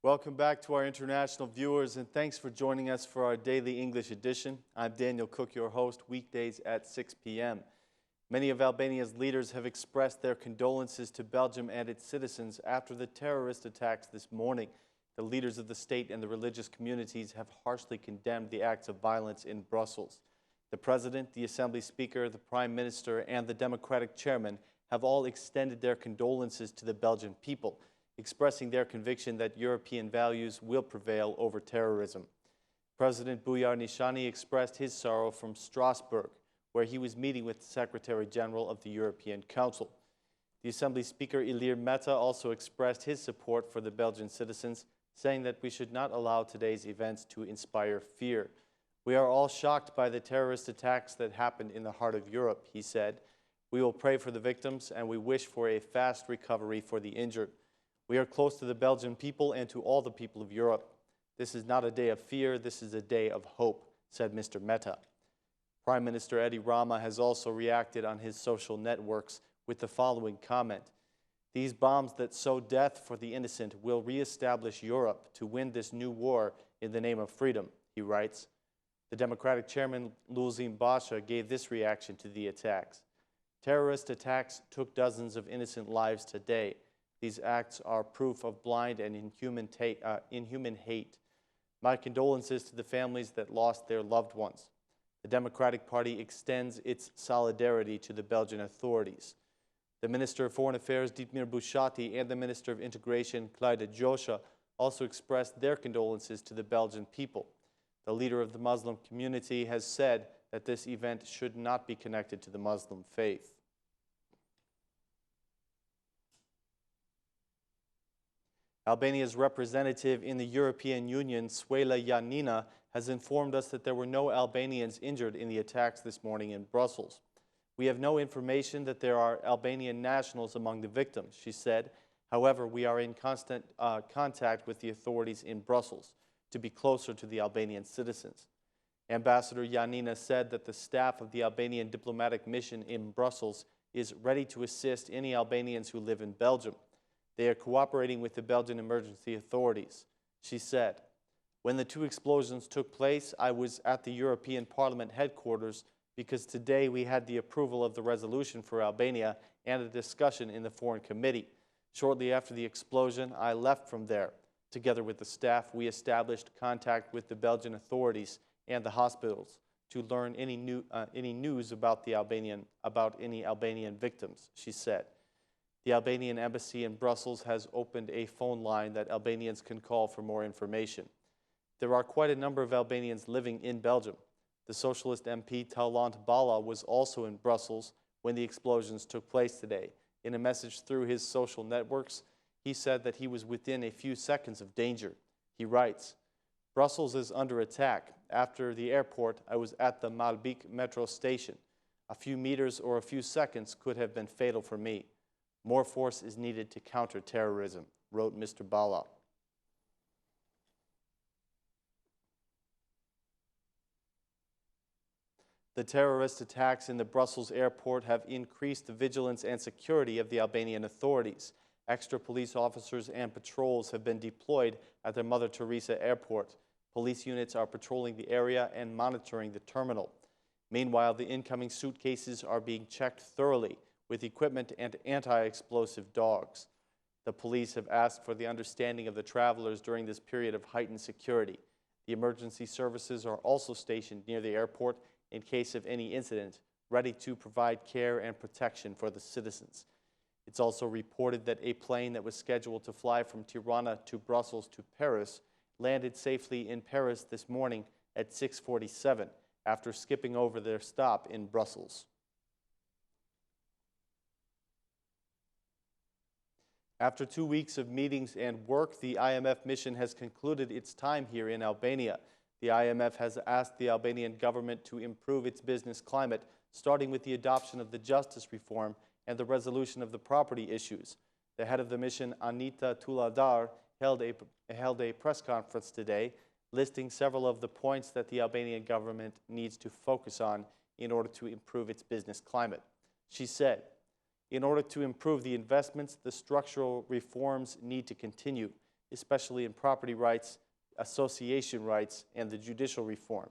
Welcome back to our international viewers, and thanks for joining us for our daily English edition. I'm Daniel Cook, your host, weekdays at 6 p.m. Many of Albania's leaders have expressed their condolences to Belgium and its citizens after the terrorist attacks this morning. The leaders of the state and the religious communities have harshly condemned the acts of violence in Brussels. The President, the Assembly Speaker, the Prime Minister, and the Democratic Chairman have all extended their condolences to the Belgian people, expressing their conviction that European values will prevail over terrorism. President Bujar Nishani expressed his sorrow from Strasbourg, where he was meeting with the Secretary General of the European Council. The Assembly Speaker Ilir Meta also expressed his support for the Belgian citizens, saying that we should not allow today's events to inspire fear. We are all shocked by the terrorist attacks that happened in the heart of Europe, he said. We will pray for the victims and we wish for a fast recovery for the injured. We are close to the Belgian people and to all the people of Europe. This is not a day of fear, this is a day of hope, said Mr. Meta. Prime Minister Edi Rama has also reacted on his social networks with the following comment. These bombs that sow death for the innocent will re-establish Europe to win this new war in the name of freedom, he writes. The Democratic Chairman Lulzim Basha gave this reaction to the attacks. Terrorist attacks took dozens of innocent lives today. These acts are proof of blind and inhuman hate. My condolences to the families that lost their loved ones. The Democratic Party extends its solidarity to the Belgian authorities. The Minister of Foreign Affairs, Dietmar Bushati, and the Minister of Integration, Clyde Josha, also expressed their condolences to the Belgian people. The leader of the Muslim community has said that this event should not be connected to the Muslim faith. Albania's representative in the European Union, Suela Janina, has informed us that there were no Albanians injured in the attacks this morning in Brussels. We have no information that there are Albanian nationals among the victims, she said. However, we are in constant contact with the authorities in Brussels to be closer to the Albanian citizens. Ambassador Janina said that the staff of the Albanian diplomatic mission in Brussels is ready to assist any Albanians who live in Belgium. They are cooperating with the Belgian emergency authorities. She said, when the two explosions took place, I was at the European Parliament headquarters because today we had the approval of the resolution for Albania and a discussion in the Foreign Committee. Shortly after the explosion, I left from there. Together with the staff, we established contact with the Belgian authorities and the hospitals to learn any news about any Albanian victims, she said. The Albanian embassy in Brussels has opened a phone line that Albanians can call for more information. There are quite a number of Albanians living in Belgium. The Socialist MP Taulant Bala was also in Brussels when the explosions took place today. In a message through his social networks, he said that he was within a few seconds of danger. He writes, Brussels is under attack. After the airport, I was at the Malbik metro station. A few meters or a few seconds could have been fatal for me. More force is needed to counter terrorism, wrote Mr. Bala. The terrorist attacks in the Brussels airport have increased the vigilance and security of the Albanian authorities. Extra police officers and patrols have been deployed at the Mother Teresa airport. Police units are patrolling the area and monitoring the terminal. Meanwhile, the incoming suitcases are being checked thoroughly with equipment and anti-explosive dogs. The police have asked for the understanding of the travelers during this period of heightened security. The emergency services are also stationed near the airport in case of any incident, ready to provide care and protection for the citizens. It's also reported that a plane that was scheduled to fly from Tirana to Brussels to Paris landed safely in Paris this morning at 6:47 after skipping over their stop in Brussels. After 2 weeks of meetings and work, the IMF mission has concluded its time here in Albania. The IMF has asked the Albanian government to improve its business climate, starting with the adoption of the justice reform and the resolution of the property issues. The head of the mission, Anita Tuladar, held a press conference today, listing several of the points that the Albanian government needs to focus on in order to improve its business climate. She said, in order to improve the investments, the structural reforms need to continue. especially in property rights, association rights, and the judicial reform.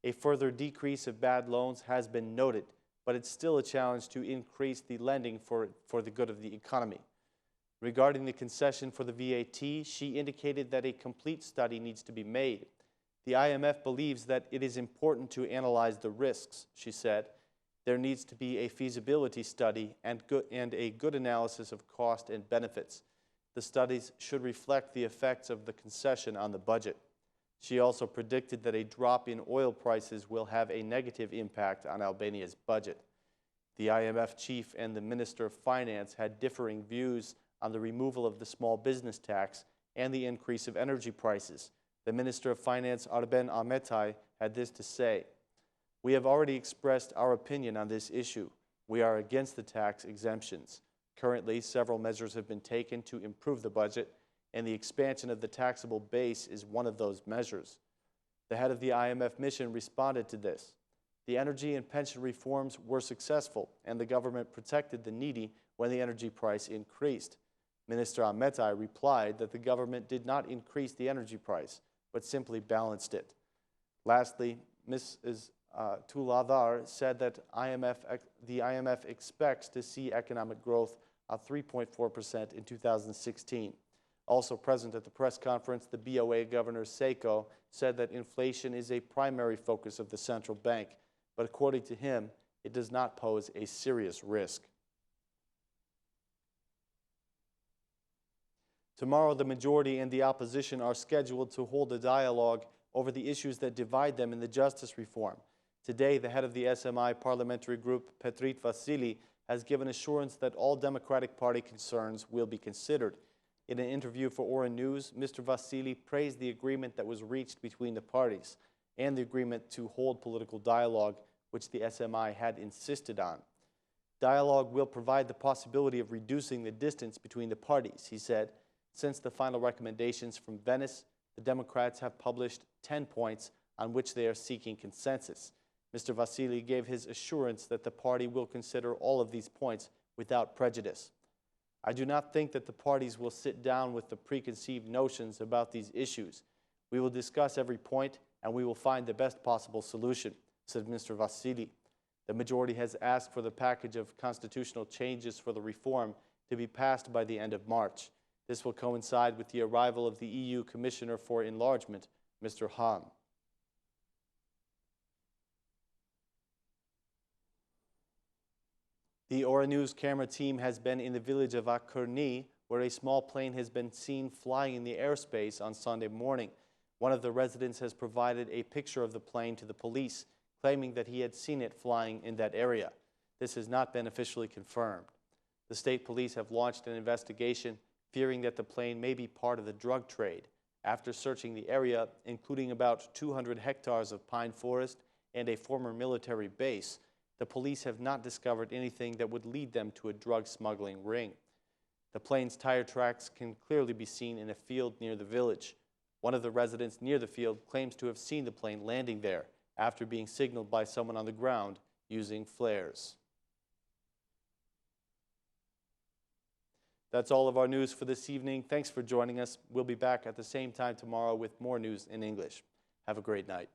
A further decrease of bad loans has been noted, but it's still a challenge to increase the lending for the good of the economy. Regarding the concession for the VAT, she indicated that a complete study needs to be made. The IMF believes that it is important to analyze the risks, she said. There needs to be a feasibility study and a good analysis of cost and benefits. The studies should reflect the effects of the concession on the budget. She also predicted that a drop in oil prices will have a negative impact on Albania's budget. The IMF chief and the Minister of Finance had differing views on the removal of the small business tax and the increase of energy prices. The Minister of Finance, Arben Ahmetaj, had this to say: "We have already expressed our opinion on this issue. We are against the tax exemptions. Currently, several measures have been taken to improve the budget, and the expansion of the taxable base is one of those measures." The head of the IMF mission responded to this. The energy and pension reforms were successful, and the government protected the needy when the energy price increased. Minister Ahmetaj replied that the government did not increase the energy price, but simply balanced it. Lastly, Mrs. Tuladar said that the IMF expects to see economic growth of 3.4% in 2016. Also present at the press conference, the BOA Governor Seiko said that inflation is a primary focus of the central bank, but according to him, it does not pose a serious risk. Tomorrow, the majority and the opposition are scheduled to hold a dialogue over the issues that divide them in the justice reform. Today, the head of the SMI parliamentary group, Petrit Vasili, has given assurance that all Democratic Party concerns will be considered. In an interview for Oren News, Mr. Vasili praised the agreement that was reached between the parties and the agreement to hold political dialogue, which the SMI had insisted on. Dialogue will provide the possibility of reducing the distance between the parties, he said. Since the final recommendations from Venice, the Democrats have published 10 points on which they are seeking consensus. Mr. Vasili gave his assurance that the party will consider all of these points without prejudice. "I do not think that the parties will sit down with the preconceived notions about these issues. We will discuss every point and we will find the best possible solution," said Mr. Vasili. The majority has asked for the package of constitutional changes for the reform to be passed by the end of March. This will coincide with the arrival of the EU Commissioner for Enlargement, Mr. Hahn. The Ora News camera team has been in the village of Akërni, where a small plane has been seen flying in the airspace on Sunday morning. One of the residents has provided a picture of the plane to the police, claiming that he had seen it flying in that area. This has not been officially confirmed. The state police have launched an investigation, fearing that the plane may be part of the drug trade. After searching the area, including about 200 hectares of pine forest and a former military base, the police have not discovered anything that would lead them to a drug smuggling ring. The plane's tire tracks can clearly be seen in a field near the village. One of the residents near the field claims to have seen the plane landing there after being signaled by someone on the ground using flares. That's all of our news for this evening. Thanks for joining us. We'll be back at the same time tomorrow with more news in English. Have a great night.